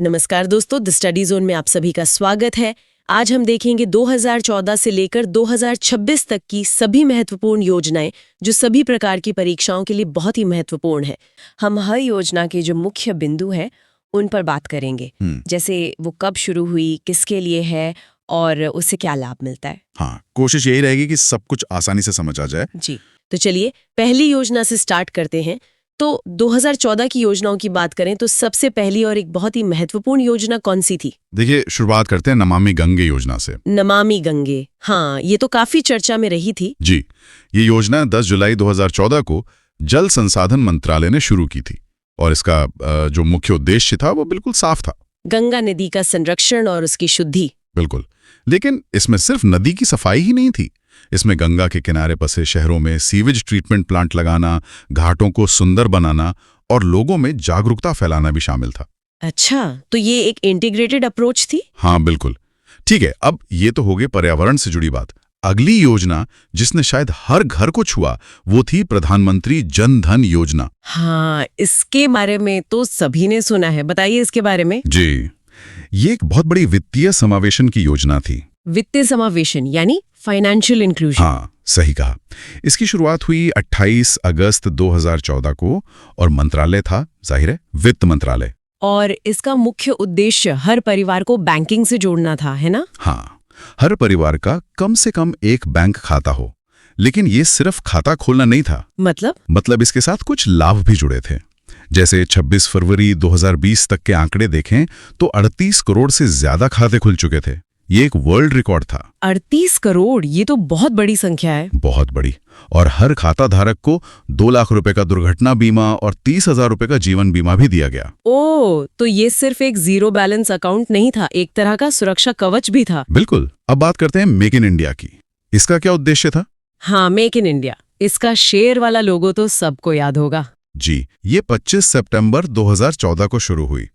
नमस्कार दोस्तों, the study zone में आप सभी का स्वागत है। आज हम देखेंगे 2014 से लेकर 2026 तक की सभी महत्वपूर्ण योजनाएं जो सभी प्रकार की परीक्षाओं के लिए बहुत ही महत्वपूर्ण है। हम हर योजना के जो मुख्य बिंदु हैं उन पर बात करेंगे, जैसे वो कब शुरू हुई, किसके लिए है और उससे क्या लाभ मिलता है। हाँ, कोशिश यही रहेगी कि सब कुछ आसानी से समझ आ जाए। जी, तो चलिए पहली योजना से स्टार्ट करते हैं। तो 2014 की योजनाओं की बात करें तो सबसे पहली और एक बहुत ही महत्वपूर्ण योजना कौन सी थी? देखिए, शुरुआत करते हैं नमामि गंगे योजना से। नमामि गंगे, हाँ, ये तो काफी चर्चा में रही थी। जी, ये योजना 10 जुलाई 2014 को जल संसाधन मंत्रालय ने शुरू की थी और इसका जो मुख्य उद्देश्य था वो बिल्कुल साफ था। गंगा नदी का संरक्षण और उसकी शुद्धि। बिल्कुल, लेकिन इसमें सिर्फ नदी की सफाई ही नहीं थी। इसमें गंगा के किनारे बसे शहरों में सीवेज ट्रीटमेंट प्लांट लगाना, घाटों को सुंदर बनाना और लोगों में जागरूकता फैलाना भी शामिल था। अच्छा, तो ये एक इंटीग्रेटेड अप्रोच थी। हाँ बिल्कुल। ठीक है, अब ये तो हो गई पर्यावरण से जुड़ी बात। अगली योजना जिसने शायद हर घर को छुआ वो थी प्रधानमंत्री जन धन योजना। हाँ, इसके बारे में तो सभी ने सुना है, बताइए इसके बारे में। जी, ये एक बहुत बड़ी वित्तीय समावेशन की योजना थी। वित्तीय समावेशन यानी फाइनेंशियल इंक्लूजन। हाँ, सही कहा। इसकी शुरुआत हुई 28 अगस्त 2014 को और मंत्रालय था, जाहिर है, वित्त मंत्रालय। और इसका मुख्य उद्देश्य हर परिवार को बैंकिंग से जोड़ना था, है ना? हाँ, हर परिवार का कम से कम एक बैंक खाता हो। लेकिन ये सिर्फ खाता खोलना नहीं था। मतलब इसके साथ कुछ लाभ भी जुड़े थे। जैसे 26 फरवरी 2020 तक के आंकड़े देखें तो 38 करोड़ से ज्यादा खाते खुल चुके थे। ये एक वर्ल्ड रिकॉर्ड था। 38 करोड़, ये तो बहुत बड़ी संख्या है। बहुत बड़ी। और हर खाता धारक को 2 लाख रुपए का दुर्घटना बीमा और 30,000 रुपए का जीवन बीमा भी दिया गया। ओह, तो ये सिर्फ एक जीरो बैलेंस अकाउंट नहीं था, एक तरह का सुरक्षा कवच भी था। बिल्कुल। अब बात करते हैं मेक इन इंडिया की। इसका क्या उद्देश्य था? हाँ, मेक इन इंडिया, इसका शेर वाला लोगो तो सबको याद होगा। जी, ये 25 सितंबर 2014 को शुरू हुई।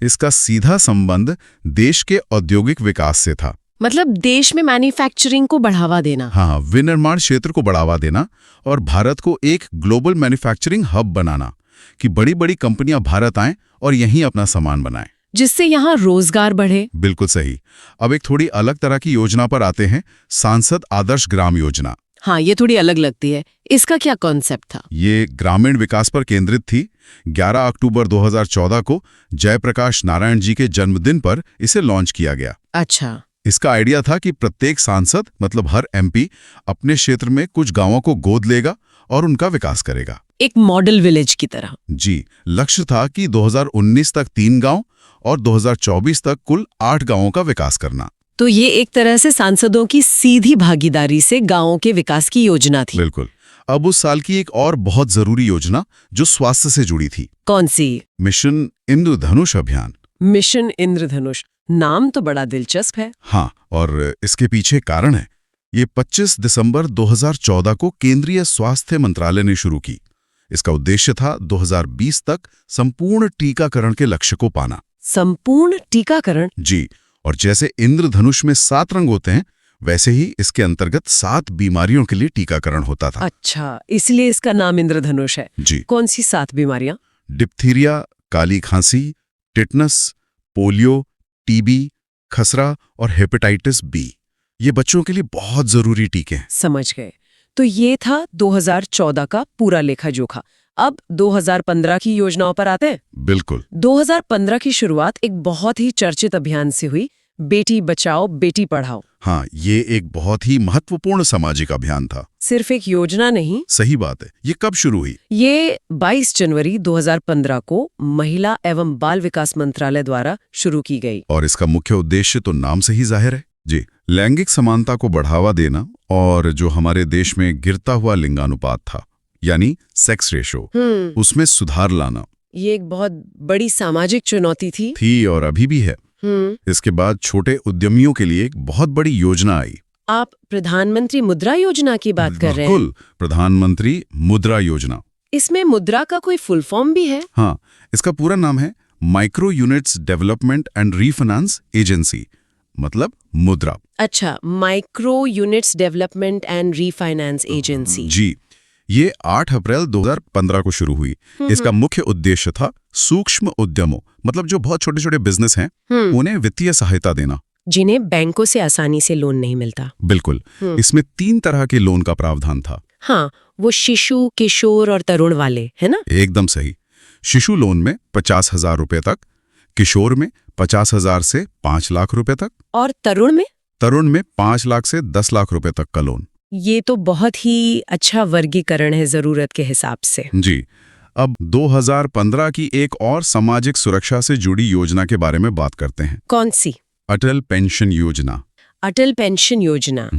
इसका सीधा संबंध देश के औद्योगिक विकास से था। मतलब देश में मैन्युफैक्चरिंग को बढ़ावा देना। हाँ, विनिर्माण क्षेत्र को बढ़ावा देना और भारत को एक ग्लोबल मैन्युफैक्चरिंग हब बनाना कि बड़ी-बड़ी कंपनियां भारत आएं और यहीं अपना सामान बनाएं, जिससे यहाँ रोजगार बढ़े। बिल्कुल सही। अब एक थोड़ी अलग तरह की योजना पर आते हैं, सांसद आदर्श ग्राम योजना। हाँ, ये थोड़ी अलग लगती है। इसका क्या कॉन्सेप्ट था? ये ग्रामीण विकास पर केंद्रित थी। 11 अक्टूबर 2014 को जयप्रकाश नारायण जी के जन्मदिन पर इसे लॉन्च किया गया। अच्छा। इसका आइडिया था कि प्रत्येक सांसद, मतलब हर एमपी, अपने क्षेत्र में कुछ गांवों को गोद लेगा और उनका विकास करेगा, एक मॉडल विलेज की तरह। जी, लक्ष्य था कि 2019 तक 3 गांव और 2024 तक कुल 8 गांवों का विकास करना। तो ये एक तरह से सांसदों की सीधी भागीदारी से गांवों के विकास की योजना थी। बिल्कुल। अब उस साल की एक और बहुत जरूरी योजना जो स्वास्थ्य से जुड़ी थी। कौन सी? मिशन इंद्रधनुष अभियान। मिशन इंद्रधनुष, नाम तो बड़ा दिलचस्प है। हाँ, और इसके पीछे कारण है। ये 25 दिसंबर 2014 को केंद्रीय स्वास्थ्य मंत्रालय ने शुरू की। इसका उद्देश्य था 2020 तक संपूर्ण टीकाकरण के लक्ष्य को पाना। संपूर्ण टीकाकरण? जी, और जैसे इंद्रधनुष में 7 रंग होते हैं, वैसे ही इसके अंतर्गत 7 बीमारियों के लिए टीकाकरण होता था। अच्छा, इसलिए इसका नाम इंद्रधनुष है। जी। कौन सी 7 बीमारियां? डिप्थीरिया, काली खांसी, टिटनस, पोलियो, टीबी, खसरा और हेपेटाइटिस बी। ये बच्चों के लिए बहुत जरूरी टीके हैं। समझ गए। तो ये था 2014 का पूरा लेखा जोखा। अब 2015 की योजनाओं पर आते हैं। बिल्कुल। 2015 की शुरुआत एक बहुत ही चर्चित अभियान से हुई, बेटी बचाओ बेटी पढ़ाओ। हाँ, ये एक बहुत ही महत्वपूर्ण सामाजिक अभियान था। सिर्फ एक योजना नहीं। सही बात है। ये कब शुरू हुई? ये 22 जनवरी 2015 को महिला एवं बाल विकास मंत्रालय द्वारा शुरू की गई। और इसका मुख्य उद्देश्य तो नाम से ही जाहिर है। जी, लैंगिक समानता को बढ़ावा देना और जो हमारे देश में गिरता हुआ लिंगानुपात था, यानी सेक्स रेशो, उसमें सुधार लाना। ये एक बहुत बड़ी सामाजिक चुनौती थी और अभी भी है। इसके बाद छोटे उद्यमियों के लिए एक बहुत बड़ी योजना आई। आप प्रधानमंत्री मुद्रा योजना की बात कर रहे हैं? बिल्कुल, प्रधानमंत्री मुद्रा योजना। इसमें मुद्रा का कोई फुल फॉर्म भी है? हाँ, इसका पूरा नाम है micro units development and refinance agency, मतलब मुद्रा। अच्छा, micro units development and refinance agency. जी, ये 8 अप्रैल 2015 को शुरू हुई। इसका मुख्य उद्देश्य था सूक्ष्म उद्यमों, मतलब जो बहुत छोटे छोटे बिजनेस हैं, उन्हें वित्तीय सहायता देना, जिन्हें बैंकों से आसानी से लोन नहीं मिलता। बिल्कुल। इसमें 3 तरह के लोन का प्रावधान था। हाँ, वो शिशु, किशोर और तरुण वाले, है ना? एकदम सही। शिशु लोन में 50,000 रुपए तक, किशोर में 50,000 से 5 लाख रुपए तक, और तरुण में? तरुण में 5 लाख से 10 लाख रुपए तक का लोन। ये तो बहुत ही अच्छा वर्गीकरण है जरूरत के हिसाब से। जी। अब 2015 की एक और सामाजिक सुरक्षा से जुड़ी योजना के बारे में बात करते हैं। कौन सी? अटल पेंशन योजना। अटल पेंशन योजना।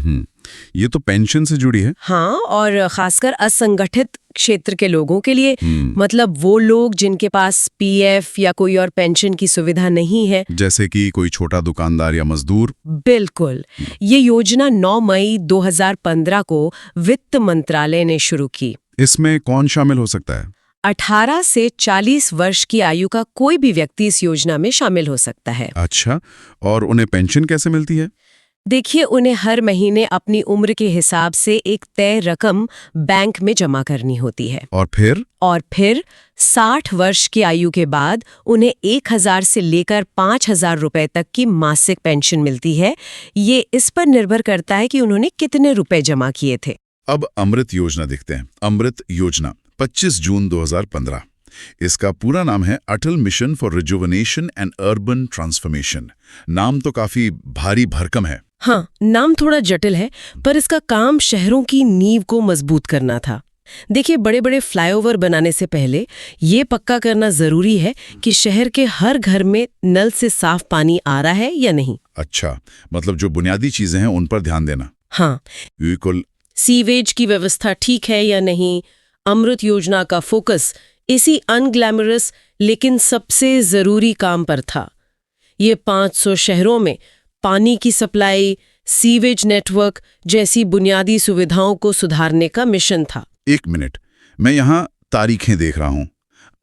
ये तो पेंशन से जुड़ी है। हाँ, और खासकर असंगठित क्षेत्र के लोगों के लिए, मतलब वो लोग जिनके पास पीएफ या कोई और पेंशन की सुविधा नहीं है, जैसे कि कोई छोटा दुकानदार या मजदूर। बिल्कुल। ये योजना 9 मई 2015 को वित्त मंत्रालय ने शुरू की। इसमें कौन शामिल हो सकता है? 18 से 40 वर्ष की आयु का कोई भी व्यक्ति इस योजना में शामिल हो सकता है। अच्छा, और उन्हें पेंशन कैसे मिलती है? देखिए, उन्हें हर महीने अपनी उम्र के हिसाब से एक तय रकम बैंक में जमा करनी होती है। और फिर 60 वर्ष की आयु के बाद उन्हें 1,000 से लेकर 5,000 रुपए तक की मासिक पेंशन मिलती है। ये इस पर निर्भर करता है कि उन्होंने कितने रुपए जमा किए थे। अब अमृत योजना देखते हैं। अमृत योजना 25 जून 2015। इसका पूरा नाम है Atal mission for rejuvenation and urban transformation. नाम तो काफी भारी भरकम है। हाँ, नाम थोड़ा जटिल है, पर इसका काम शहरों की नींव को मजबूत करना था। देखिए, बड़े बड़े फ्लाईओवर बनाने से पहले ये पक्का करना जरूरी है कि शहर के हर घर में नल से साफ पानी आ रहा है या नहीं। अच्छा, मतलब जो बुनियादी चीजें हैं उन पर ध्यान देना। हाँ, बिल्कुल। सीवेज की व्यवस्था ठीक है या नहीं। अमृत योजना का फोकस इसी अनग्लैमरस लेकिन सबसे जरूरी काम पर था। ये 500 शहरों में पानी की सप्लाई, सीवेज नेटवर्क जैसी बुनियादी सुविधाओं को सुधारने का मिशन था। 1 मिनट, मैं यहाँ तारीखें देख रहा हूँ।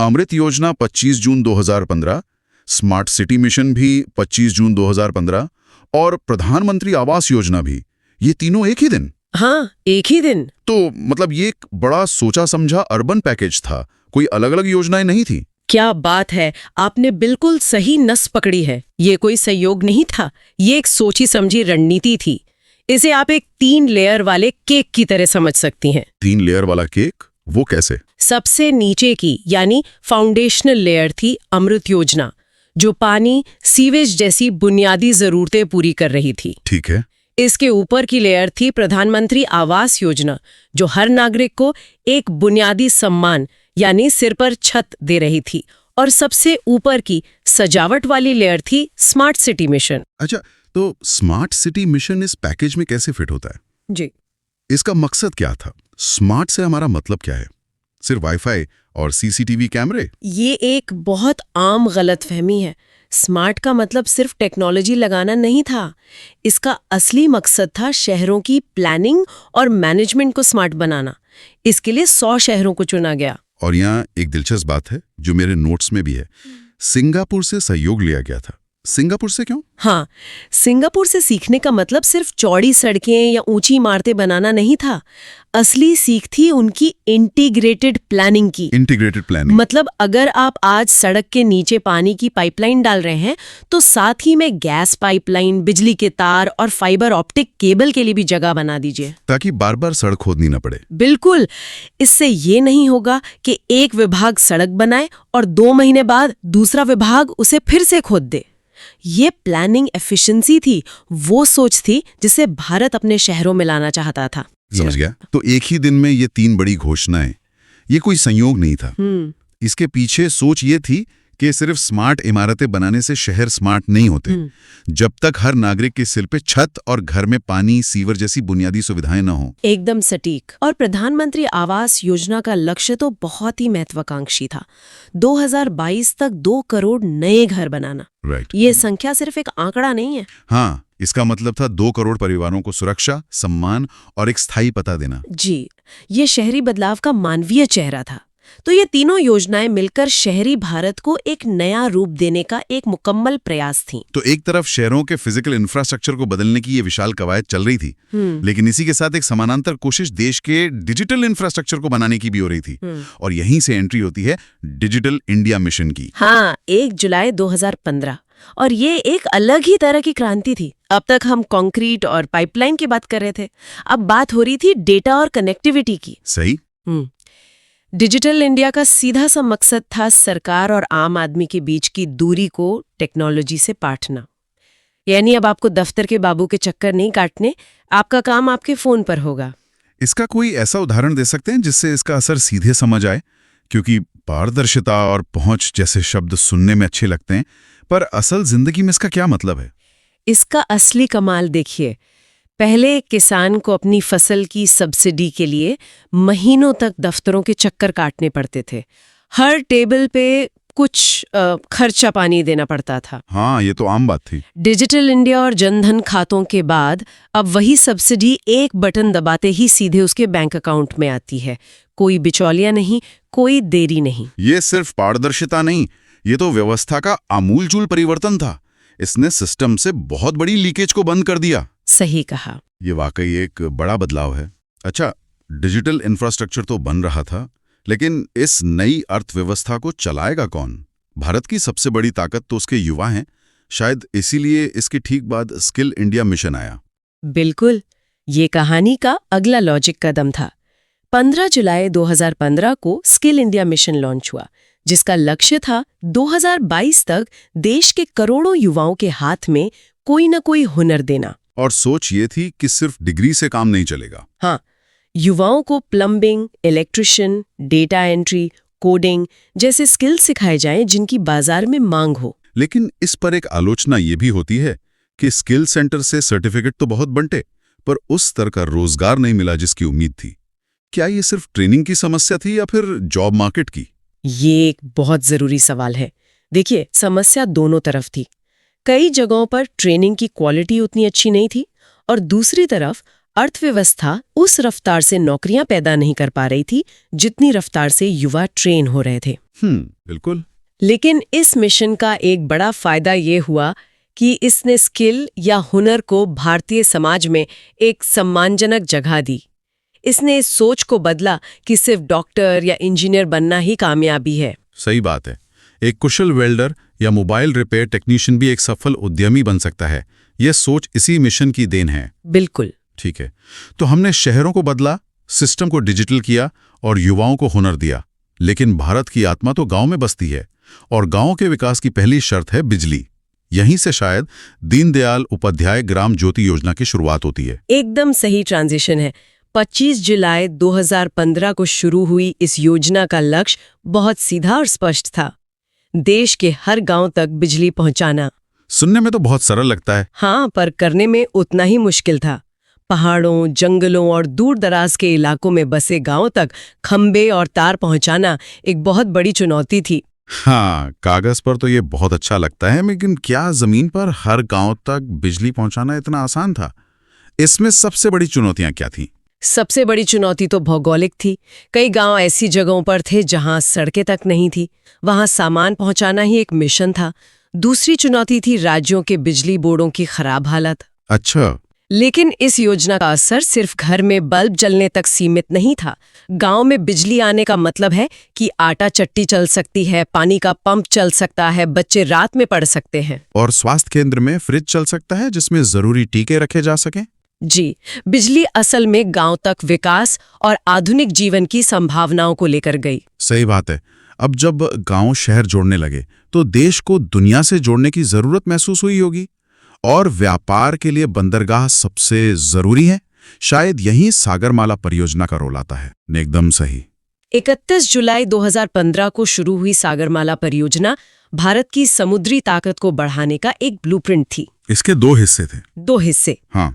अमृत योजना 25 जून 2015, स्मार्ट सिटी मिशन भी 25 जून 2015 और प्रधानमंत्री आवास योजना भी, ये तीनों एक ही दिन। हाँ, एक ही दिन। तो मतलब ये एक बड़ा सोचा समझा अर्बन पैकेज था, कोई अलग अलग योजनाएं नहीं थी। क्या बात है, आपने बिल्कुल सही नस पकड़ी है। ये कोई सहयोग नहीं था, ये एक सोची समझी रणनीति थी। इसे आप एक 3 लेयर वाले केक की तरह समझ सकती हैं। 3 लेयर वाला केक? वो कैसे? सबसे नीचे की यानी फाउंडेशनल लेयर थी अमृत योजना, जो पानी, सीवेज जैसी बुनियादी जरूरतें पूरी कर रही थी। ठीक है। इसके ऊपर की लेयर थी प्रधानमंत्री आवास योजना, जो हर नागरिक को एक बुनियादी सम्मान यानी सिर पर छत दे रही थी। और सबसे ऊपर की सजावट वाली लेयर थी स्मार्ट सिटी मिशन। अच्छा, तो स्मार्ट सिटी मिशन इस पैकेज में कैसे फिट होता है? जी, इसका मकसद क्या था? स्मार्ट से हमारा मतलब क्या है? सिर्फ वाईफाई और सीसीटीवी कैमरे? ये एक बहुत आम गलतफहमी है। स्मार्ट का मतलब सिर्फ टेक्नोलॉजी लगाना नहीं था। इसका असली मकसद था शहरों की प्लानिंग और मैनेजमेंट को स्मार्ट बनाना। इसके लिए 100 शहरों को चुना गया। और यहाँ एक दिलचस्प बात है जो मेरे नोट्स में भी है। सिंगापुर से सहयोग लिया गया था। सिंगापुर से क्यों? हाँ, सिंगापुर से सीखने का मतलब सिर्फ चौड़ी सड़कें या ऊंची इमारतें बनाना नहीं था। असली सीख थी उनकी इंटीग्रेटेड प्लानिंग की। इंटीग्रेटेड प्लानिंग मतलब अगर आप आज सड़क के नीचे पानी की पाइपलाइन डाल रहे हैं, तो साथ ही में गैस पाइपलाइन, बिजली के तार और फाइबर ऑप्टिक केबल के लिए भी जगह बना दीजिए, ताकि बार बार सड़क खोदनी न पड़े। बिल्कुल। इससे ये नहीं होगा कि एक विभाग सड़क बनाए और 2 महीने बाद दूसरा विभाग उसे फिर से खोद दे। ये प्लानिंग एफिशिएंसी थी, वो सोच थी जिसे भारत अपने शहरों में लाना चाहता था। समझ गया। तो एक ही दिन में ये 3 बड़ी घोषणाएं, ये कोई संयोग नहीं था। इसके पीछे सोच ये थी कि सिर्फ स्मार्ट इमारतें बनाने से शहर स्मार्ट नहीं होते। जब तक हर नागरिक के सिर पे छत और घर में पानी, सीवर जैसी बुनियादी सुविधाएं न हो। एकदम सटीक। और प्रधानमंत्री आवास योजना का लक्ष्य तो बहुत ही महत्वाकांक्षी था। 2022 तक 2 करोड़ नए घर बनाना। राइट। ये संख्या सिर्फ एक आंकड़ा नहीं है। हाँ, इसका मतलब था 2 करोड़ परिवारों को सुरक्षा, सम्मान और एक स्थायी पता देना। जी, ये शहरी बदलाव का मानवीय चेहरा था। तो ये तीनों योजनाएं मिलकर शहरी भारत को एक नया रूप देने का एक मुकम्मल प्रयास थी। तो एक तरफ शहरों के फिजिकल इंफ्रास्ट्रक्चर को बदलने की ये विशाल कवायद चल रही थी, लेकिन इसी के साथ एक समानांतर कोशिश देश के डिजिटल इंफ्रास्ट्रक्चर को बनाने की भी हो रही थी। और यहीं से एंट्री होती है डिजिटल इंडिया मिशन की। हाँ, 1 जुलाई 2015। और ये एक अलग ही तरह की क्रांति थी। अब तक हम कंक्रीट और पाइपलाइन की बात कर रहे थे, अब बात हो रही थी डेटा और कनेक्टिविटी की। सही। डिजिटल इंडिया का सीधा सा मकसद था सरकार और आम आदमी के बीच की दूरी को टेक्नोलॉजी से पाटना। यानी अब आपको दफ्तर के बाबू के चक्कर नहीं काटने, आपका काम आपके फोन पर होगा। इसका कोई ऐसा उदाहरण दे सकते हैं जिससे इसका असर सीधे समझ आए? क्योंकि पारदर्शिता और पहुंच जैसे शब्द सुनने में अच्छे लगते हैं, पर असल जिंदगी में इसका क्या मतलब है? इसका असली कमाल देखिए। पहले किसान को अपनी फसल की सब्सिडी के लिए महीनों तक दफ्तरों के चक्कर काटने पड़ते थे। हर टेबल पे कुछ खर्चा पानी देना पड़ता था। हाँ, ये तो आम बात थी। डिजिटल इंडिया और जनधन खातों के बाद अब वही सब्सिडी एक बटन दबाते ही सीधे उसके बैंक अकाउंट में आती है। कोई बिचौलिया नहीं, कोई देरी नहीं। ये सिर्फ पारदर्शिता नहीं, ये तो व्यवस्था का आमूलचूल परिवर्तन था। इसने सिस्टम से बहुत बड़ी लीकेज को बंद कर दिया। सही कहा। ये वाकई एक बड़ा बदलाव है। अच्छा, डिजिटल इंफ्रास्ट्रक्चर तो बन रहा था, लेकिन इस नई अर्थव्यवस्था को चलाएगा कौन? भारत की सबसे बड़ी ताकत तो उसके युवा हैं। शायद इसीलिए इसके ठीक बाद स्किल इंडिया मिशन आया। बिल्कुल, ये कहानी का अगला लॉजिक कदम था। 15 जुलाई 2015 को स्किल इंडिया मिशन लॉन्च हुआ, जिसका लक्ष्य था 2022 तक देश के करोड़ों युवाओं के हाथ में कोई न कोई हुनर देना। और सोच ये थी कि सिर्फ डिग्री से काम नहीं चलेगा। हाँ, युवाओं को plumbing, electrician, data entry, coding जैसे स्किल सिखाए जाएं जिनकी बाजार में मांग हो। लेकिन इस पर एक आलोचना ये भी होती है कि स्किल सेंटर से सर्टिफिकेट तो बहुत बंटे, पर उस स्तर का रोजगार नहीं मिला जिसकी उम्मीद थी। क्या ये सिर्फ ट्रेनिंग की समस्या थी या फिर जॉब मार्केट की? ये एक बहुत जरूरी सवाल है। देखिए, समस्या दोनों तरफ थी। कई जगहों पर ट्रेनिंग की क्वालिटी उतनी अच्छी नहीं थी, और दूसरी तरफ अर्थव्यवस्था उस रफ्तार से नौकरियां पैदा नहीं कर पा रही थी जितनी रफ्तार से युवा ट्रेन हो रहे थे। बिल्कुल। लेकिन इस मिशन का एक बड़ा फायदा ये हुआ कि इसने स्किल या हुनर को भारतीय समाज में एक सम्मानजनक जगह दी। इसने इस सोच को बदला कि सिर्फ डॉक्टर या इंजीनियर बनना ही कामयाबी है। सही बात है। एक कुशल वेल्डर या मोबाइल रिपेयर टेक्नीशियन भी एक सफल उद्यमी बन सकता है। यह सोच इसी मिशन की देन है। बिल्कुल। ठीक है, तो हमने शहरों को बदला, सिस्टम को डिजिटल किया और युवाओं को हुनर दिया। लेकिन भारत की आत्मा तो गांव में बसती है, और गांव के विकास की पहली शर्त है बिजली। यहीं से शायद दीनदयाल उपाध्याय ग्राम ज्योति योजना की शुरुआत होती है। एकदम सही ट्रांजिशन है। 25 जुलाई 2015 को शुरू हुई इस योजना का लक्ष्य बहुत सीधा और स्पष्ट था। देश के हर गांव तक बिजली पहुंचाना। सुनने में तो बहुत सरल लगता है। हाँ, पर करने में उतना ही मुश्किल था। पहाड़ों, जंगलों और दूर दराज के इलाकों में बसे गांवों तक खंबे और तार पहुंचाना एक बहुत बड़ी चुनौती थी। हाँ, कागज पर तो ये बहुत अच्छा लगता है, लेकिन क्या जमीन पर हर गांव तक बिजली पहुंचाना इतना आसान था? इसमें सबसे बड़ी चुनौतियां क्या थीं? सबसे बड़ी चुनौती तो भौगोलिक थी। कई गांव ऐसी जगहों पर थे जहां सड़कें तक नहीं थी। वहां सामान पहुंचाना ही एक मिशन था। दूसरी चुनौती थी राज्यों के बिजली बोर्डों की खराब हालत। अच्छा। लेकिन इस योजना का असर सिर्फ घर में बल्ब जलने तक सीमित नहीं था। गांव में बिजली आने का मतलब है कि आटा चट्टी चल सकती है, पानी का पंप चल सकता है, बच्चे रात में पढ़ सकते हैं। और स्वास्थ्य केंद्र में फ्रिज चल सकता है जिसमें जरूरी टीके रखे जा सकें। जी, बिजली असल में गांव तक विकास और आधुनिक जीवन की संभावनाओं को लेकर गई। सही बात है। अब जब गांव शहर जोड़ने लगे तो देश को दुनिया से जोड़ने की जरूरत महसूस हुई होगी, और व्यापार के लिए बंदरगाह सबसे जरूरी है। शायद यहीं सागरमाला परियोजना का रोल आता है। एकदम सही। 31 जुलाई 2015 को शुरू हुई सागरमाला परियोजना भारत की समुद्री ताकत को बढ़ाने का एक ब्लूप्रिंट थी। इसके 2 हिस्से थे। 2 हिस्से। हाँ।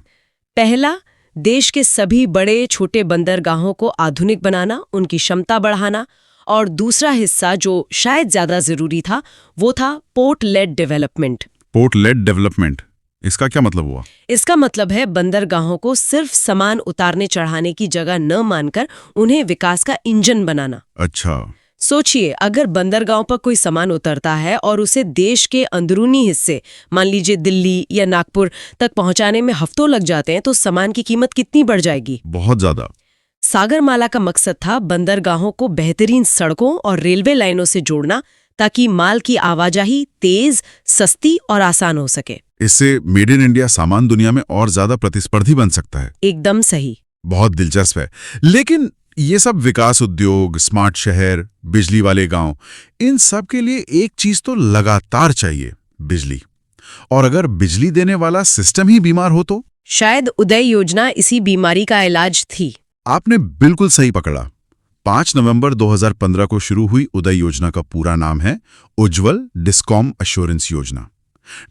पहला, देश के सभी बड़े छोटे बंदरगाहों को आधुनिक बनाना, उनकी क्षमता बढ़ाना। और दूसरा हिस्सा जो शायद ज्यादा जरूरी था, वो था port lead development. Port lead development, इसका क्या मतलब हुआ? इसका मतलब है बंदरगाहों को सिर्फ सामान उतारने चढ़ाने की जगह न मानकर उन्हें विकास का इंजन बनाना। अच्छा। सोचिए, अगर बंदरगांव पर कोई सामान उतरता है और उसे देश के अंदरूनी हिस्से, मान लीजिए दिल्ली या नागपुर तक पहुंचाने में हफ्तों लग जाते हैं, तो सामान की कीमत कितनी बढ़ जाएगी? बहुत ज्यादा। सागरमाला का मकसद था बंदरगाहों को बेहतरीन सड़कों और रेलवे लाइनों से जोड़ना, ताकि माल की आवाजाही तेज, सस्ती और आसान हो सके। इससे मेड इन इंडिया सामान दुनिया में और ज्यादा प्रतिस्पर्धी बन सकता है। एकदम सही। बहुत दिलचस्प है। लेकिन ये सब विकास उद्योग, स्मार्ट शहर, बिजली वाले गांव, इन सब के लिए एक चीज तो लगातार चाहिए, बिजली। और अगर बिजली देने वाला सिस्टम ही बीमार हो तो? शायद उदय योजना इसी बीमारी का इलाज थी। आपने बिल्कुल सही पकड़ा। 5 नवंबर 2015 को शुरू हुई उदय योजना का पूरा नाम है उज्ज्वल डिस्कॉम एश्योरेंस योजना।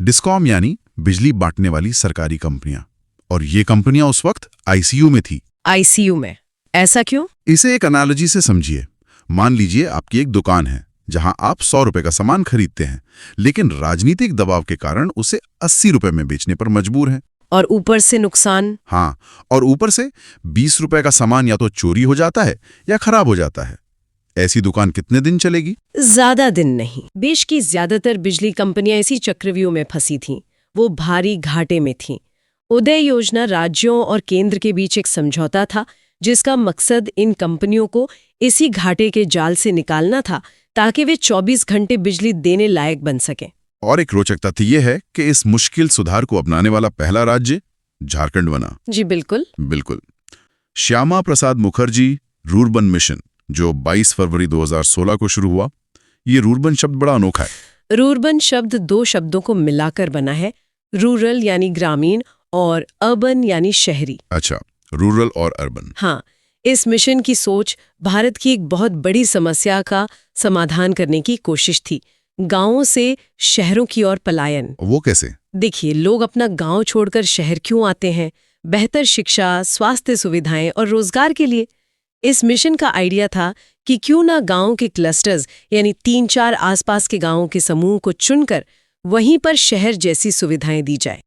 डिस्कॉम यानी बिजली बांटने वाली सरकारी कंपनियां, और ये कंपनियां उस वक्त आईसीयू में थी। आईसीयू में? ऐसा क्यों? इसे एक एनालॉजी से समझिए। मान लीजिए आपकी एक दुकान है जहां आप 100 रुपए का सामान खरीदते हैं, लेकिन राजनीतिक दबाव के कारण उसे 80 रुपए में बेचने पर मजबूर हैं। और ऊपर से नुकसान? हाँ, और ऊपर से 20 रुपए का सामान या तो चोरी हो जाता है या खराब हो जाता है। ऐसी दुकान कितने दिन चलेगी? ज्यादा दिन नहीं। देश की ज्यादातर बिजली कंपनियां इसी चक्रव्यूह में फंसी थीं। वो भारी घाटे में थीं। उदय योजना राज्यों और केंद्र के बीच एक समझौता था, जिसका मकसद इन कंपनियों को इसी घाटे के जाल से निकालना था, ताकि वे 24 घंटे बिजली देने लायक बन सकें। और एक रोचक तथ्य यह है कि इस मुश्किल सुधार को अपनाने वाला पहला राज्य झारखंड बना। जी बिल्कुल। बिल्कुल। श्यामा प्रसाद मुखर्जी रूर्बन मिशन, जो 22 फरवरी 2016 को शुरू हुआ। ये रूर्बन शब्द बड़ा अनोखा है। रूर्बन शब्द 2 शब्दों को मिलाकर बना है, रूरल यानी ग्रामीण और अर्बन यानी शहरी। अच्छा, रूरल और अर्बन। हाँ, इस मिशन की सोच भारत की एक बहुत बड़ी समस्या का समाधान करने की कोशिश थी, गांवों से शहरों की ओर पलायन। वो कैसे? देखिए, लोग अपना गांव छोड़कर शहर क्यों आते हैं? बेहतर शिक्षा, स्वास्थ्य सुविधाएं और रोजगार के लिए। इस मिशन का आइडिया था कि क्यों ना गांव के क्लस्टर्स यानी 3-4 आसपास के गांवों के समूह को चुनकर वहीं पर शहर जैसी सुविधाएं दी जाए।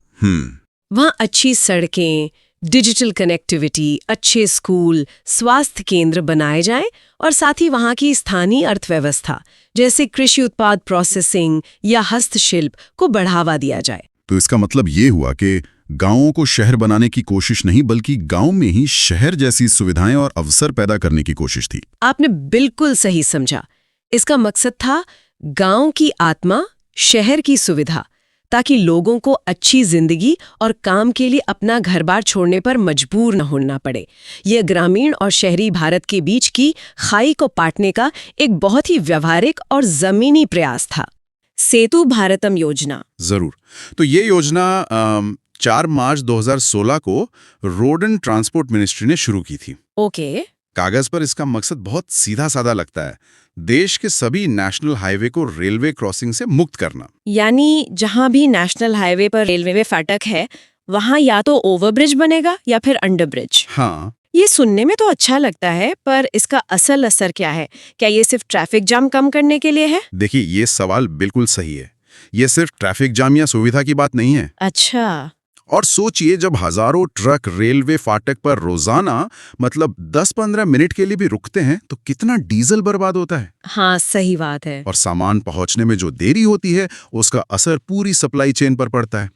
वहाँ अच्छी सड़कें, डिजिटल कनेक्टिविटी, अच्छे स्कूल, स्वास्थ्य केंद्र बनाए जाएं और साथ ही वहाँ की स्थानीय अर्थव्यवस्था जैसे कृषि उत्पाद प्रोसेसिंग या हस्तशिल्प को बढ़ावा दिया जाए। तो इसका मतलब ये हुआ कि गांवों को शहर बनाने की कोशिश नहीं, बल्कि गांव में ही शहर जैसी सुविधाएं और अवसर पैदा करने की कोशिश थी। आपने बिल्कुल सही समझा। इसका मकसद था गांव की आत्मा, शहर की सुविधा, ताकि लोगों को अच्छी जिंदगी और काम के लिए अपना घर-बार छोड़ने पर मजबूर न होना पड़े। यह ग्रामीण और शहरी भारत के बीच की खाई को पाटने का एक बहुत ही व्यावहारिक और जमीनी प्रयास था। सेतु भारतम योजना। जरूर। तो ये योजना 4 मार्च 2016 को रोड एंड ट्रांसपोर्ट मिनिस्ट्री ने शुरू की थी। ओके। कागज पर इसका मकसद बहुत सीधा साधा लगता है, देश के सभी नेशनल हाईवे को रेलवे क्रॉसिंग से मुक्त करना। यानी जहां भी नेशनल हाईवे पर रेलवे फाटक है, वहां या तो ओवरब्रिज बनेगा या फिर अंडरब्रिज। हाँ, ये सुनने में तो अच्छा लगता है, पर इसका असल असर क्या है? क्या ये सिर्फ ट्रैफिक जाम कम करने के लिए है? देखिए, ये सवाल बिल्कुल सही है। ये सिर्फ ट्रैफिक जाम या सुविधा की बात नहीं है। अच्छा। और सोचिए, जब हजारों ट्रक रेलवे फाटक पर रोजाना मतलब 10-15 मिनट के लिए भी रुकते हैं, तो कितना डीजल बर्बाद होता है। हाँ, सही बात है। और सामान पहुंचने में जो देरी होती है, उसका असर पूरी सप्लाई चेन पर पड़ता है।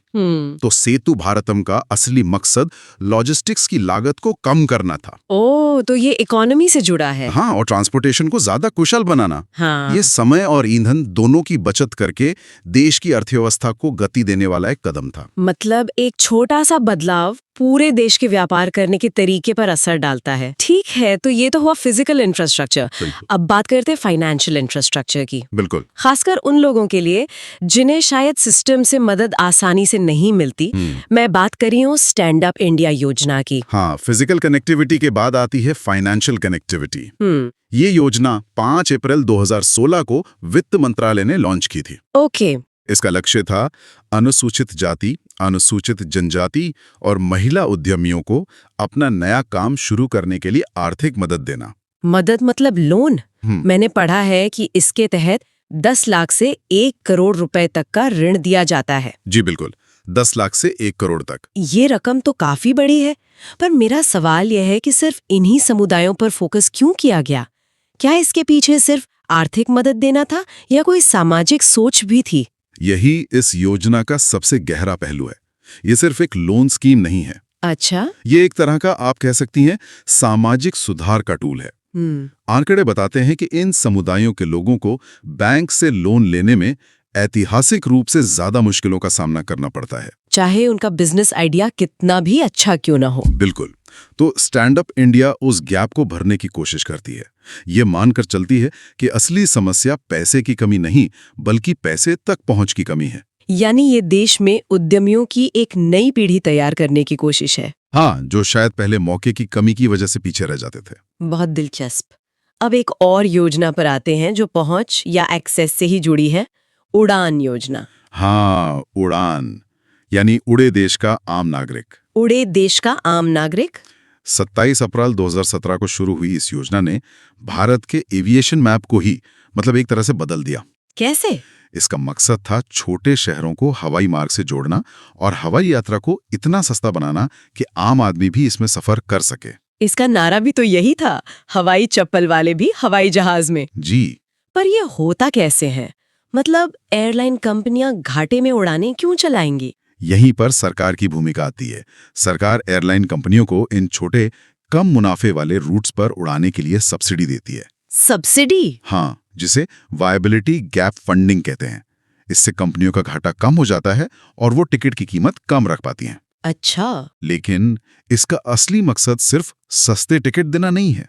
तो सेतु भारतम का असली मकसद लॉजिस्टिक्स की लागत को कम करना था। ओह, तो ये इकोनॉमी से जुड़ा है। हाँ, और ट्रांसपोर्टेशन को ज्यादा कुशल बनाना। हाँ। ये समय और ईंधन दोनों की बचत करके देश की अर्थव्यवस्था को गति देने वाला एक कदम था। मतलब एक छोटा सा बदलाव पूरे देश के व्यापार करने के तरीके पर असर डालता है। ठीक है, तो ये तो हुआ फिजिकल इंफ्रास्ट्रक्चर। अब बात करते हैं फाइनेंशियल इंफ्रास्ट्रक्चर की। बिल्कुल। खासकर उन लोगों के लिए जिन्हें शायद सिस्टम से मदद आसानी से नहीं मिलती। मैं बात कर रही हूँ स्टैंड अप इंडिया योजना की। हाँ, फिजिकल कनेक्टिविटी के बाद आती है फाइनेंशियल कनेक्टिविटी। ये योजना 5 अप्रैल 2016 को वित्त मंत्रालय ने लॉन्च की थी। ओके। इसका लक्ष्य था अनुसूचित जाति, अनुसूचित जनजाति और महिला उद्यमियों को अपना नया काम शुरू करने के लिए आर्थिक मदद देना। मदद मतलब लोन? मैंने पढ़ा है कि इसके तहत 10 लाख से 1 करोड़ रुपए तक का ऋण दिया जाता है। जी बिल्कुल, 10 लाख से 1 करोड़ तक। ये रकम तो काफी बड़ी है, पर मेरा सवाल यह है कि सिर्फ इन्हीं समुदायों पर फोकस क्यों किया गया? क्या इसके पीछे सिर्फ आर्थिक मदद देना था या कोई सामाजिक सोच भी थी? यही इस योजना का सबसे गहरा पहलू है। ये सिर्फ एक लोन स्कीम नहीं है। अच्छा। ये एक तरह का, आप कह सकती हैं, सामाजिक सुधार का टूल है। आंकड़े बताते हैं कि इन समुदायों के लोगों को बैंक से लोन लेने में ऐतिहासिक रूप से ज्यादा मुश्किलों का सामना करना पड़ता है, चाहे उनका बिजनेस आइडिया कितना भी अच्छा क्यों ना हो। बिल्कुल। तो स्टैंड अप इंडिया उस गैप को भरने की कोशिश करती है। ये मानकर चलती है कि असली समस्या पैसे की कमी नहीं, बल्कि पैसे तक पहुंच की कमी है। यानी ये देश में उद्यमियों की एक नई पीढ़ी तैयार करने की कोशिश है। हाँ, जो शायद पहले मौके की कमी की वजह से पीछे रह जाते थे। बहुत दिलचस्प। अब एक और योजना पर आते हैं जो पहुंच या एक्सेस से ही जुड़ी है, उड़ान योजना। हाँ, उड़ान, यानी उड़े देश का आम नागरिक। उड़े देश का आम नागरिक। 27 अप्रैल 2017 को शुरू हुई इस योजना ने भारत के एविएशन मैप को ही मतलब एक तरह से बदल दिया। कैसे? इसका मकसद था छोटे शहरों को हवाई मार्ग से जोड़ना और हवाई यात्रा को इतना सस्ता बनाना कि आम आदमी भी इसमें सफर कर सके। इसका नारा भी तो यही था, हवाई चप्पल वाले भी हवाई जहाज में। जी। पर ये होता कैसे है? मतलब एयरलाइन कंपनियां घाटे में उड़ानें क्यों चलाएंगी? यहीं पर सरकार की भूमिका आती है। सरकार एयरलाइन कंपनियों को इन छोटे कम मुनाफे वाले रूट्स पर उड़ाने के लिए सब्सिडी देती है। सब्सिडी? हाँ, जिसे वायबिलिटी गैप फंडिंग कहते हैं। इससे कंपनियों का घाटा कम हो जाता है और वो टिकट की कीमत कम रख पाती हैं। अच्छा। लेकिन इसका असली मकसद सिर्फ सस्ते टिकट देना नहीं है।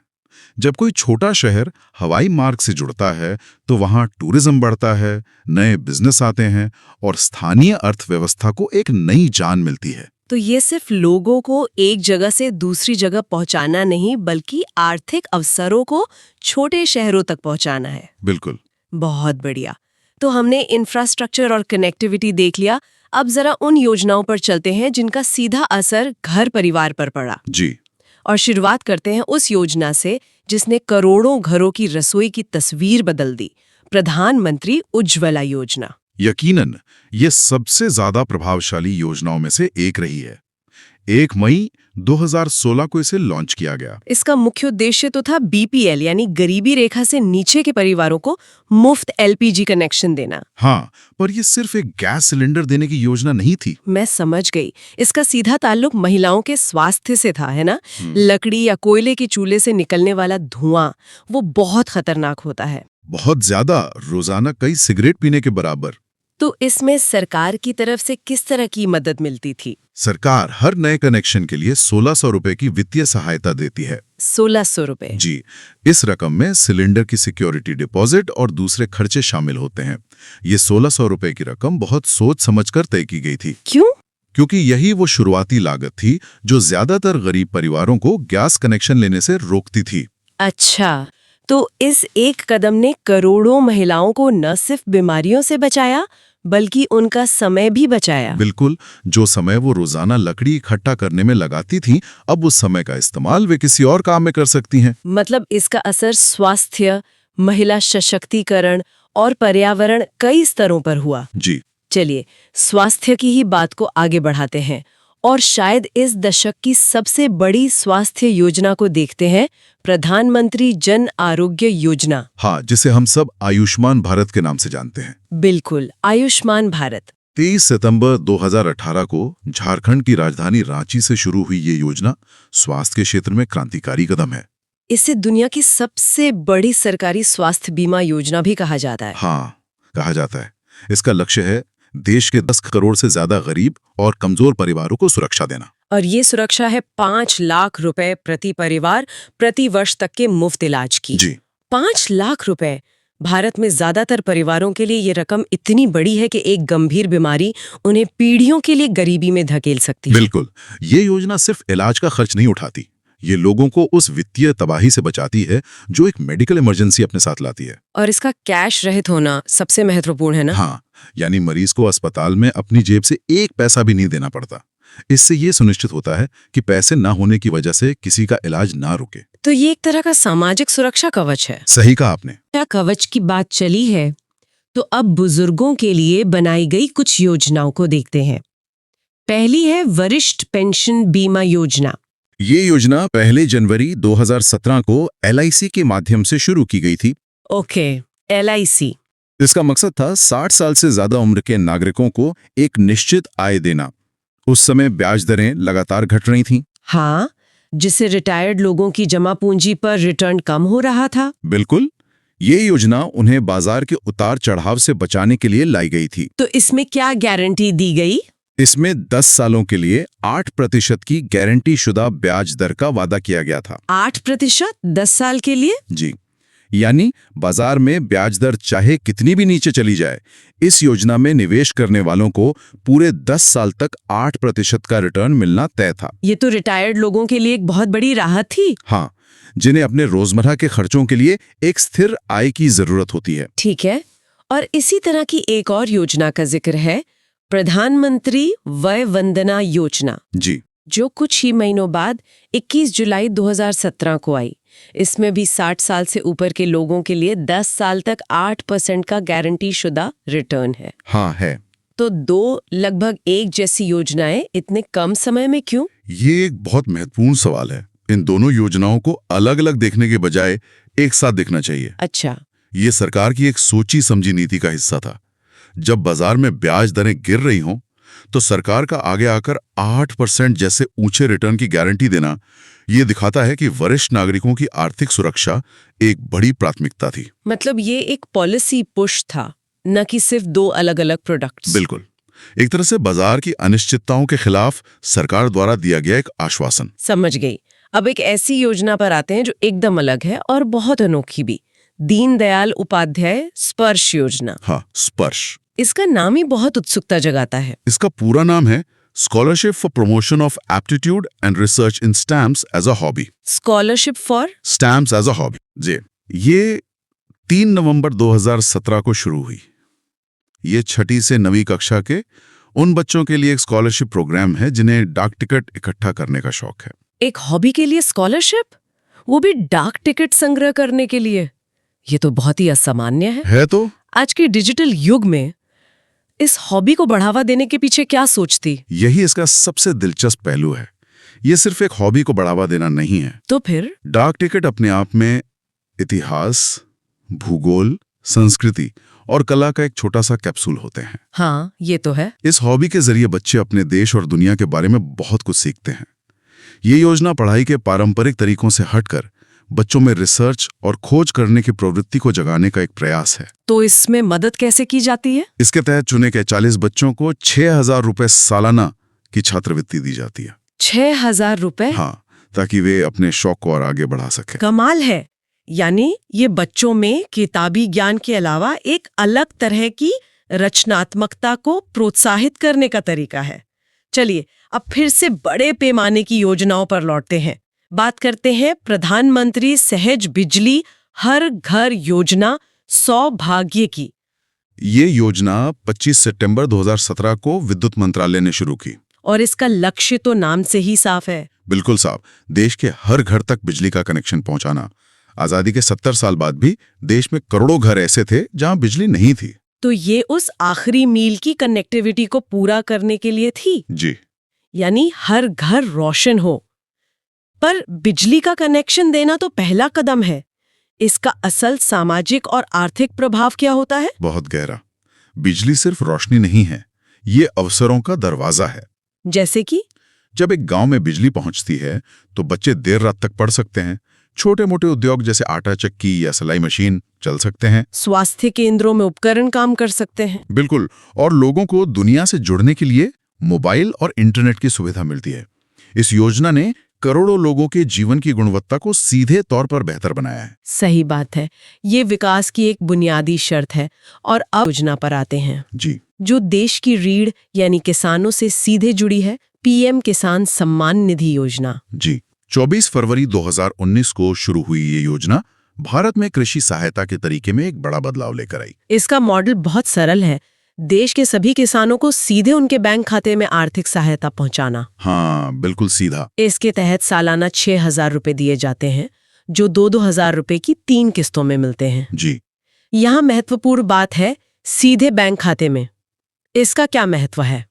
जब कोई छोटा शहर हवाई मार्ग से जुड़ता है तो वहां टूरिज्म बढ़ता है, नए बिजनेस आते हैं और स्थानीय अर्थव्यवस्था को एक नई जान मिलती है। तो ये सिर्फ लोगों को एक जगह से दूसरी जगह पहुंचाना नहीं, बल्कि आर्थिक अवसरों को छोटे शहरों तक पहुंचाना है। बिल्कुल। बहुत बढ़िया। तो हमने इंफ्रास्ट्रक्चर और कनेक्टिविटी देख लिया। अब जरा उन योजनाओं पर चलते हैं जिनका सीधा असर घर परिवार पर पड़ा। जी। और शुरुआत करते हैं उस योजना से जिसने करोड़ों घरों की रसोई की तस्वीर बदल दी, प्रधानमंत्री उज्ज्वला योजना। यकीनन ये सबसे ज्यादा प्रभावशाली योजनाओं में से एक रही है। 1 मई 2016 को इसे लॉन्च किया गया। इसका मुख्य उद्देश्य तो था बीपीएल यानी गरीबी रेखा से नीचे के परिवारों को मुफ्त एलपीजी कनेक्शन देना। हाँ, पर ये सिर्फ एक गैस सिलेंडर देने की योजना नहीं थी। मैं समझ गई। इसका सीधा ताल्लुक महिलाओं के स्वास्थ्य से था, है ना? लकड़ी या कोयले के चूल्हे से निकलने वाला धुआं, वो बहुत खतरनाक होता है। बहुत ज्यादा, रोजाना कई सिगरेट पीने के बराबर। तो इसमें सरकार की तरफ से किस तरह की मदद मिलती थी? सरकार हर नए कनेक्शन के लिए 1600 रुपए की वित्तीय सहायता देती है। 1600 रुपए? जी। इस रकम में सिलेंडर की सिक्योरिटी डिपॉजिट और दूसरे खर्चे शामिल होते हैं। ये 1600 रुपए की रकम बहुत सोच समझकर तय की गई थी। क्यों? क्योंकि यही वो शुरुआती लागत थी जो ज्यादातर गरीब परिवारों को गैस कनेक्शन लेने से रोकती थी। अच्छा, तो इस एक कदम ने करोड़ों महिलाओं को न सिर्फ बीमारियों से बचाया, बल्कि उनका समय भी बचाया। बिल्कुल। जो समय वो रोजाना लकड़ी इकट्ठा करने में लगाती थीं, अब उस समय का इस्तेमाल वे किसी और काम में कर सकती हैं। मतलब इसका असर स्वास्थ्य, महिला सशक्तिकरण और पर्यावरण कई स्तरों पर हुआ। जी। चलिए स्वास्थ्य की ही बात को आगे बढ़ाते हैं और शायद इस दशक की सबसे बड़ी स्वास्थ्य योजना को देखते हैं, प्रधानमंत्री जन आरोग्य योजना। हाँ, जिसे हम सब आयुष्मान भारत के नाम से जानते हैं। बिल्कुल, आयुष्मान भारत। 23 सितंबर 2018 को झारखंड की राजधानी रांची से शुरू हुई ये योजना स्वास्थ्य के क्षेत्र में क्रांतिकारी कदम है। इसे दुनिया की सबसे बड़ी सरकारी स्वास्थ्य बीमा योजना भी कहा जाता है। हाँ, कहा जाता है। इसका लक्ष्य है देश के 10 करोड़ से ज्यादा गरीब और कमजोर परिवारों को सुरक्षा देना। और ये सुरक्षा है 5 लाख रुपए प्रति परिवार प्रति वर्ष तक के मुफ्त इलाज की। जी। 5 लाख रुपए। भारत में ज्यादातर परिवारों के लिए ये रकम इतनी बड़ी है कि एक गंभीर बीमारी उन्हें पीढ़ियों के लिए गरीबी में धकेल सकती है। बिल्कुल। ये योजना सिर्फ इलाज का खर्च नहीं उठाती, ये लोगों को उस वित्तीय तबाही से बचाती है जो एक मेडिकल इमरजेंसी अपने साथ लाती है। और इसका कैश रहित होना सबसे महत्वपूर्ण है ना? हाँ, यानी मरीज को अस्पताल में अपनी जेब से एक पैसा भी नहीं देना पड़ता। इससे ये सुनिश्चित होता है कि पैसे ना होने की वजह से किसी का इलाज ना रुके। तो ये एक तरह का सामाजिक सुरक्षा कवच है। सही कहा आपने। कवच की बात चली है तो अब बुजुर्गों के लिए बनाई गई कुछ योजनाओं को देखते हैं। पहली है वरिष्ठ पेंशन बीमा योजना। ये योजना 1 जनवरी 2017 को LIC के माध्यम से शुरू की गई थी। Okay, LIC। इसका मकसद था 60 साल से ज्यादा उम्र के नागरिकों को एक निश्चित आय देना। उस समय ब्याज दरें लगातार घट रही थीं। हाँ, जिससे रिटायर्ड लोगों की जमा पूंजी पर रिटर्न कम हो रहा था। बिल्कुल, ये योजना उन्हें बाजार के उतार चढ़ाव से बचाने के लिए लाई गई थी। तो इसमें क्या गारंटी दी गई? इसमें 10 सालों के लिए 8% की गारंटी शुदा ब्याज दर का वादा किया गया था। 8% 10 साल के लिए? जी, यानी बाजार में ब्याज दर चाहे कितनी भी नीचे चली जाए, इस योजना में निवेश करने वालों को पूरे 10 साल तक 8% का रिटर्न मिलना तय था। ये तो रिटायर्ड लोगों के लिए एक बहुत बड़ी राहत थी। हाँ, जिन्हें अपने रोजमर्रा के खर्चों के लिए एक स्थिर आय की जरूरत होती है। ठीक है, और इसी तरह की एक और योजना का जिक्र है, प्रधानमंत्री वय वंदना योजना, जी, जो कुछ ही महीनों बाद 21 जुलाई 2017 को आई। इसमें भी 60 साल से ऊपर के लोगों के लिए 10 साल तक 8% का गारंटी शुदा रिटर्न है। हाँ है। तो दो लगभग एक जैसी योजनाएं इतने कम समय में क्यों? ये एक बहुत महत्वपूर्ण सवाल है। इन दोनों योजनाओं को अलग अलग देखने के बजाय एक साथ देखना चाहिए। अच्छा, ये सरकार की एक सोची समझी नीति का हिस्सा था। जब बाजार में ब्याज दरें गिर रही हों, तो सरकार का आगे आकर 8% जैसे ऊंचे रिटर्न की गारंटी देना, ये दिखाता है कि वरिष्ठ नागरिकों की आर्थिक सुरक्षा एक बड़ी प्राथमिकता थी। मतलब ये एक पॉलिसी पुश था, न कि सिर्फ दो अलग अलग प्रोडक्ट्स। बिल्कुल, एक तरह से बाजार की अनिश्चितताओं के खिलाफ सरकार द्वारा दिया गया एक आश्वासन। समझ गई। अब एक ऐसी योजना पर आते हैं जो एकदम अलग है और बहुत अनोखी भी, दीनदयाल उपाध्याय स्पर्श योजना। हाँ, स्पर्श। इसका नाम ही बहुत उत्सुकता जगाता है। इसका पूरा नाम है scholarship for promotion of aptitude and research in stamps as a hobby. Scholarship for stamps as a hobby. जी, ये 3 नवंबर 2017 को शुरू हुई। ये 6ठी से 9वीं कक्षा के उन बच्चों के लिए एक स्कॉलरशिप प्रोग्राम है जिन्हें डाक टिकट इकट्ठा करने का शौक है। एक हॉबी के लिए स्कॉलरशिप, वो भी डाक टिकट संग्रह करने के लिए? ये तो बहुत ही असामान्य है। तो आज के डिजिटल युग में इस हॉबी को बढ़ावा देने के पीछे क्या सोच थी? यही इसका सबसे दिलचस्प पहलू है। ये सिर्फ एक हॉबी को बढ़ावा देना नहीं है। तो फिर डाक टिकट अपने आप में इतिहास, भूगोल, संस्कृति और कला का एक छोटा सा कैप्सूल होते हैं। हाँ, ये तो है। इस हॉबी के जरिए बच्चे अपने देश और दुनिया के बारे में बहुत कुछ सीखते हैं। ये योजना पढ़ाई के पारंपरिक तरीकों से हटकर बच्चों में रिसर्च और खोज करने की प्रवृत्ति को जगाने का एक प्रयास है। तो इसमें मदद कैसे की जाती है? इसके तहत चुने गए 40 बच्चों को 6,000 रुपए सालाना की छात्रवृत्ति दी जाती है। 6,000 रुपए? हाँ, ताकि वे अपने शौक को और आगे बढ़ा सके। कमाल है। यानी ये बच्चों में किताबी ज्ञान के अलावा एक अलग तरह की रचनात्मकता को प्रोत्साहित करने का तरीका है। चलिए, अब फिर से बड़े पैमाने की योजनाओं पर लौटते हैं। बात करते हैं प्रधानमंत्री सहज बिजली हर घर योजना सौभाग्य की। ये योजना 25 सितंबर 2017 को विद्युत मंत्रालय ने शुरू की। और इसका लक्ष्य तो नाम से ही साफ है। बिल्कुल साहब, देश के हर घर तक बिजली का कनेक्शन पहुंचाना। आजादी के 70 साल बाद भी देश में करोड़ों घर ऐसे थे जहां बिजली नहीं थी। तो ये उस आखिरी मील की कनेक्टिविटी को पूरा करने के लिए थी। जी, यानी हर घर रोशन हो। पर बिजली का कनेक्शन देना तो पहला कदम है। इसका असल सामाजिक और आर्थिक प्रभाव क्या होता है? बहुत गहरा। बिजली सिर्फ रोशनी नहीं है, ये अवसरों का दरवाजा है। जैसे कि जब एक गांव में बिजली पहुंचती है तो बच्चे देर रात तक पढ़ सकते हैं। छोटे मोटे उद्योग जैसे आटा चक्की या सिलाई मशीन चल सकते हैं। स्वास्थ्य केंद्रों में उपकरण काम कर सकते हैं। बिल्कुल, और लोगों को दुनिया से जुड़ने के लिए मोबाइल और इंटरनेट की सुविधा मिलती है। इस योजना ने करोड़ों लोगों के जीवन की गुणवत्ता को सीधे तौर पर बेहतर बनाया है। सही बात है। ये विकास की एक बुनियादी शर्त है। और अब योजना पर आते हैं जी, जो देश की रीढ़ यानी किसानों से सीधे जुड़ी है, पीएम किसान सम्मान निधि योजना। जी, 24 फरवरी 2019 को शुरू हुई ये योजना भारत में कृषि सहायता के तरीके में एक बड़ा बदलाव लेकर आई। इसका मॉडल बहुत सरल है। देश के सभी किसानों को सीधे उनके बैंक खाते में आर्थिक सहायता पहुंचाना। हाँ, बिल्कुल सीधा। इसके तहत सालाना 6,000 रुपए दिए जाते हैं, जो 2-2 हजार रुपए की 3 किस्तों में मिलते हैं। जी, यहाँ महत्वपूर्ण बात है सीधे बैंक खाते में। इसका क्या महत्व है?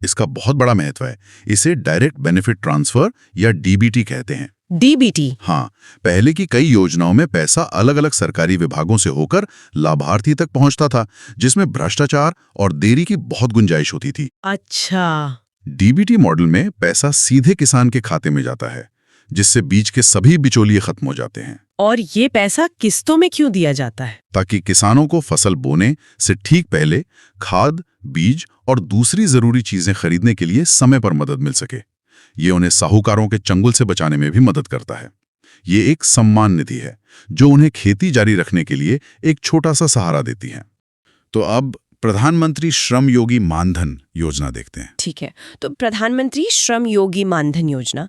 इसका बहुत बड़ा महत्व है। इसे डायरेक्ट बेनिफिट ट्रांसफर या डीबीटी कहते हैं। डीबीटी। हाँ, पहले की कई योजनाओं में पैसा अलग अलग सरकारी विभागों से होकर लाभार्थी तक पहुंचता था, जिसमें भ्रष्टाचार और देरी की बहुत गुंजाइश होती थी। अच्छा। डीबीटी मॉडल में पैसा सीधे किसान के खाते में जाता है, जिससे बीच के सभी बिचौलिए खत्म हो जाते हैं। और ये पैसा किस्तों में क्यों दिया जाता है? ताकि किसानों को फसल बोने से ठीक पहले खाद, बीज और दूसरी जरूरी चीजें खरीदने के लिए समय पर मदद मिल सके। ये उन्हें साहूकारों के चंगुल से बचाने में भी मदद करता है। ये एक सम्मान निधि है जो उन्हें खेती जारी रखने के लिए एक छोटा सा सहारा देती है। तो अब प्रधानमंत्री श्रम योगी मानधन योजना देखते हैं। ठीक है, तो प्रधानमंत्री श्रम योगी मानधन योजना,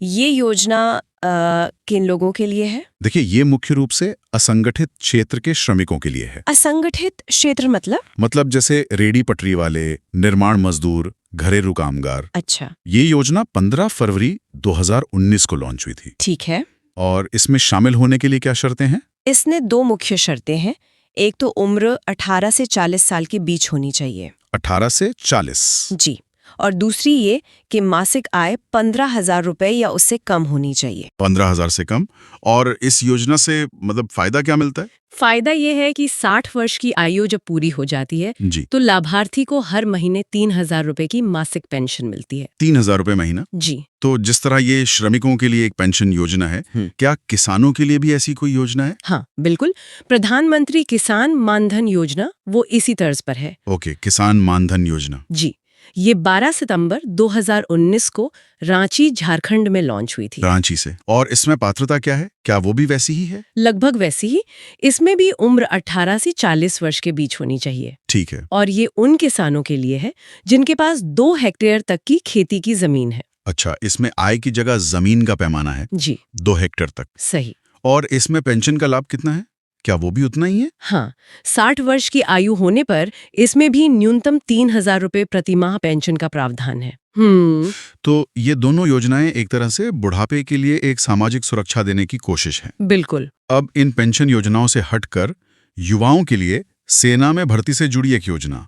ये योजना किन लोगों के लिए है? देखिए, ये मुख्य रूप से असंगठित क्षेत्र के श्रमिकों के लिए है। असंगठित क्षेत्र मतलब जैसे रेडी पटरी वाले, निर्माण मजदूर, घरेलू कामगार। अच्छा। ये योजना 15 फरवरी 2019 को लॉन्च हुई थी। ठीक है। और इसमें शामिल होने के लिए क्या शर्तें हैं? इसने 2 मुख्य शर्तें हैं। एक तो उम्र 18 से 40 साल के बीच होनी चाहिए। 18 से 40। जी। और दूसरी ये कि मासिक आय 15,000 रुपए या उससे कम होनी चाहिए। 15,000 से कम। और इस योजना से मतलब फायदा क्या मिलता है? फायदा ये है कि 60 वर्ष की आयु जब पूरी हो जाती है जी। तो लाभार्थी को हर महीने 3,000 रुपए की मासिक पेंशन मिलती है। 3,000 रुपए महीना? जी। तो जिस तरह ये श्रमिकों के लिए एक पेंशन योजना है, क्या किसानों के लिए भी ऐसी कोई योजना है? हाँ, बिल्कुल। प्रधानमंत्री किसान मानधन योजना वो इसी तर्ज पर है। ओके, किसान मानधन योजना। जी। ये 12 सितंबर 2019 को रांची, झारखंड में लॉन्च हुई थी। रांची से। और इसमें पात्रता क्या है? क्या वो भी वैसी ही है? लगभग वैसी ही। इसमें भी उम्र 18 से 40 वर्ष के बीच होनी चाहिए। ठीक है। और ये उन किसानों के लिए है जिनके पास 2 हेक्टेयर तक की खेती की जमीन है। अच्छा, इसमें आय की जगह जमीन का पैमाना है। जी। 2 हेक्टेयर तक। सही। और इसमें पेंशन का लाभ कितना है? क्या वो भी उतना ही है? हाँ, 60 वर्ष की आयु होने पर इसमें भी न्यूनतम 3,000 रुपए प्रति माह पेंशन का प्रावधान है। तो ये दोनों योजनाएं एक तरह से बुढ़ापे के लिए एक सामाजिक सुरक्षा देने की कोशिश है। बिल्कुल। अब इन पेंशन योजनाओं से हटकर युवाओं के लिए सेना में भर्ती से जुड़ी एक योजना,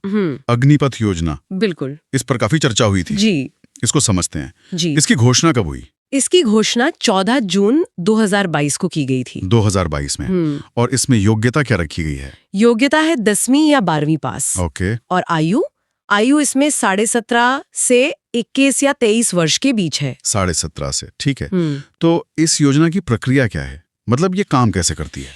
अग्निपथ योजना, बिल्कुल, इस पर काफी चर्चा हुई थी। जी। इसको समझते हैं। जी। इसकी घोषणा कब हुई? इसकी घोषणा 14 जून 2022 को की गई थी। 2022 में। और इसमें योग्यता क्या रखी गई है? योग्यता है 10वीं या 12वीं पास। ओके। और आयु इसमें 17.5 से 21 या 23 वर्ष के बीच है। 17.5 से, ठीक है। तो इस योजना की प्रक्रिया क्या है? मतलब ये काम कैसे करती है?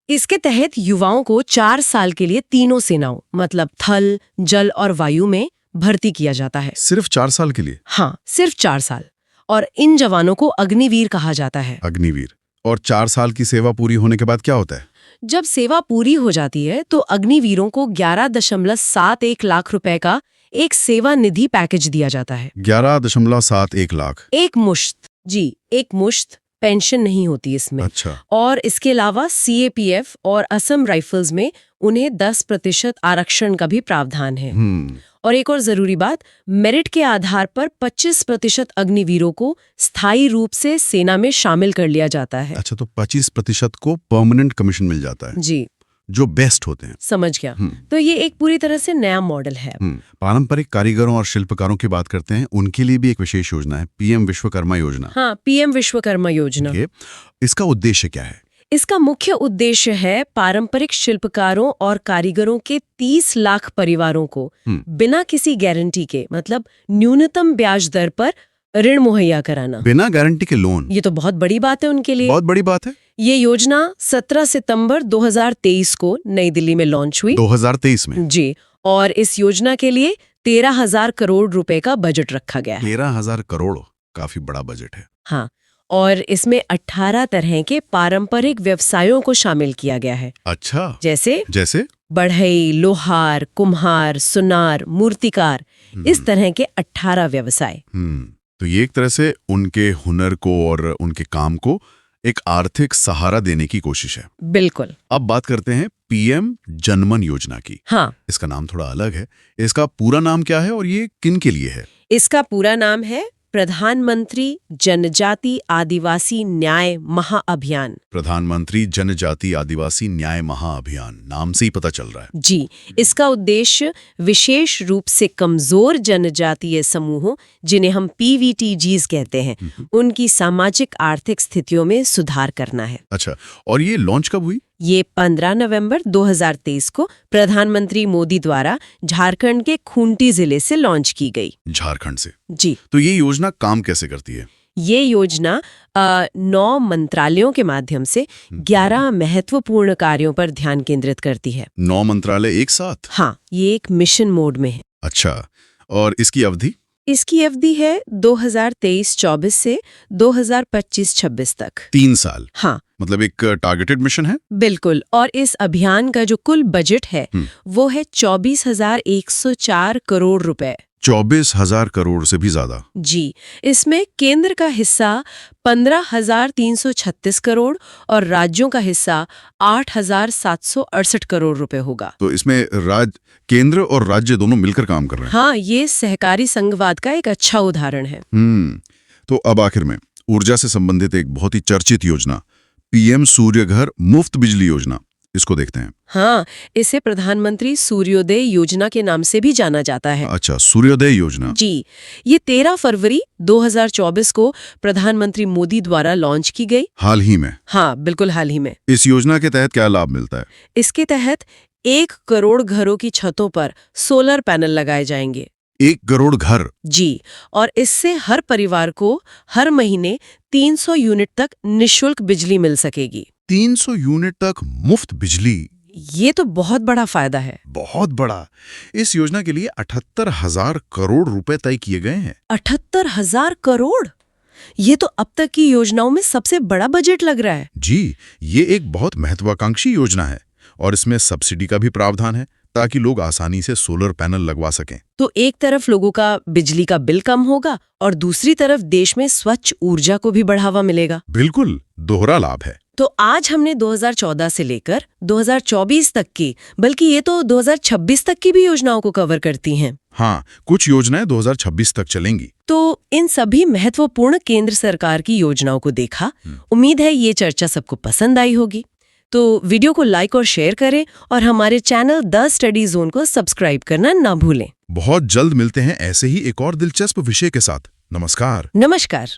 इसके तहत युवाओं को 4 साल के लिए तीनों सेनाओं मतलब थल, जल और वायु में भर्ती किया जाता है। सिर्फ 4 साल के लिए? हाँ, सिर्फ 4 साल। और इन जवानों को अग्निवीर कहा जाता है। अग्निवीर। और 4 साल की सेवा पूरी होने के बाद क्या होता है? जब सेवा पूरी हो जाती है तो अग्निवीरों को 11.71 लाख रुपए का एक सेवा निधि पैकेज दिया जाता है। 11.71 लाख? एक मुश्त। जी, एक मुश्त। पेंशन नहीं होती इसमें। अच्छा। और इसके अलावा CAPF और असम राइफल्स में उन्हें 10% आरक्षण का भी प्रावधान है। और एक और जरूरी बात, मेरिट के आधार पर 25% अग्निवीरों को स्थायी रूप से सेना में शामिल कर लिया जाता है। अच्छा, तो 25% को परमानेंट कमीशन मिल जाता है। जी। जो बेस्ट होते हैं। समझ गया। तो ये एक पूरी तरह से नया मॉडल है। पारंपरिक कारीगरों और शिल्पकारों की बात करते हैं, उनके लिए भी एक विशेष योजना है, PM विश्वकर्मा योजना। हाँ, PM विश्वकर्मा योजना। इसका उद्देश्य क्या है? इसका मुख्य उद्देश्य है पारंपरिक शिल्पकारों और कारीगरों के 30 लाख परिवारों को बिना किसी गारंटी के मतलब न्यूनतम ब्याज दर पर ऋण मुहैया कराना। बिना गारंटी के लोन? ये तो बहुत बड़ी बात है उनके लिए। बहुत बड़ी बात है। ये योजना 17 सितंबर 2023 को नई दिल्ली में लॉन्च हुई। 2023 में? जी। और इस योजना के लिए 13,000 करोड़ रुपए का बजट रखा गया है। 13,000 करोड़, काफी बड़ा बजट है। हाँ, और इसमें 18 तरह के पारंपरिक व्यवसायों को शामिल किया गया है। अच्छा। जैसे बढ़ई, लोहार, कुम्हार, सुनार, मूर्तिकार, इस तरह के 18 व्यवसाय। तो ये एक तरह से उनके हुनर को और उनके काम को एक आर्थिक सहारा देने की कोशिश है। बिल्कुल। अब बात करते हैं PM जनमन योजना की। हाँ। इसका नाम थोड़ा अलग है। इसका पूरा नाम क्या है और ये किन के लिए है? इसका पूरा नाम है प्रधानमंत्री जनजाति आदिवासी न्याय महाअभियान। प्रधानमंत्री जनजाति आदिवासी न्याय महाअभियान, नाम से ही पता चल रहा है। जी, इसका उद्देश्य विशेष रूप से कमजोर जनजातीय समूहों, जिन्हें हम PVTGs कहते हैं, उनकी सामाजिक आर्थिक स्थितियों में सुधार करना है। अच्छा, और ये लॉन्च कब हुई? ये 15 नवंबर 2023 को प्रधानमंत्री मोदी द्वारा झारखंड के खूंटी जिले से लॉन्च की गई। झारखंड से? जी। तो ये योजना काम कैसे करती है? ये योजना 9 मंत्रालयों के माध्यम से 11 महत्वपूर्ण कार्यों पर ध्यान केंद्रित करती है। 9 मंत्रालय एक साथ? हाँ, ये एक मिशन मोड में है। अच्छा, और इसकी अवधि? इसकी अवधि है 2023-24 से 2025-26 तक। 3 साल? हाँ, मतलब एक टारगेटेड मिशन है? बिल्कुल। और इस अभियान का जो कुल बजट है वो है 24,104 करोड़ रुपए। 24,000 करोड़ से भी ज्यादा? जी, इसमें केंद्र का हिस्सा 15,336 करोड़ और राज्यों का हिस्सा 8,768 करोड़ रुपए होगा। तो इसमें केंद्र और राज्य दोनों मिलकर काम कर रहे हैं? हाँ, ये सहकारी संघवाद का एक अच्छा उदाहरण है। तो अब आखिर में ऊर्जा से संबंधित एक बहुत ही चर्चित योजना, PM सूर्य घर मुफ्त बिजली योजना, इसको देखते हैं। हाँ, इसे प्रधानमंत्री सूर्योदय योजना के नाम से भी जाना जाता है। अच्छा, सूर्योदय योजना। जी, ये 13 फरवरी 2024 को प्रधानमंत्री मोदी द्वारा लॉन्च की गई। हाल ही में? हाँ, बिल्कुल हाल ही में। इस योजना के तहत क्या लाभ मिलता है? इसके तहत 1 करोड़ घरों की छतों पर सोलर पैनल लगाए जाएंगे। 1 करोड़ घर? जी, और इससे हर परिवार को हर महीने 300 यूनिट तक निःशुल्क बिजली मिल सकेगी। 300 यूनिट तक मुफ्त बिजली? ये तो बहुत बड़ा फायदा है। बहुत बड़ा। इस योजना के लिए 78,000 करोड़ रुपए तय किए गए हैं। 78,000 करोड़? ये तो अब तक की योजनाओं में सबसे बड़ा बजट लग रहा है। जी, ये एक बहुत महत्वाकांक्षी योजना है और इसमें सब्सिडी का भी प्रावधान है ताकि लोग आसानी से सोलर पैनल लगवा सकें। तो एक तरफ लोगों का बिजली का बिल कम होगा और दूसरी तरफ देश में स्वच्छ ऊर्जा को भी बढ़ावा मिलेगा। बिल्कुल, दोहरा लाभ है। तो आज हमने 2014 से लेकर 2024 तक की, बल्कि ये तो 2026 तक की भी योजनाओं को कवर करती हैं। हाँ, कुछ योजनाएं 2026 तक चलेंगी। तो इन सभी महत्वपूर्ण केंद्र सरकार की योजनाओं को देखा। उम्मीद है ये चर्चा सबको पसंद आई होगी। तो वीडियो को लाइक और शेयर करें और हमारे चैनल द स्टडी जोन को सब्सक्राइब करना ना भूलें। बहुत जल्द मिलते हैं ऐसे ही एक और दिलचस्प विषय के साथ। नमस्कार। नमस्कार।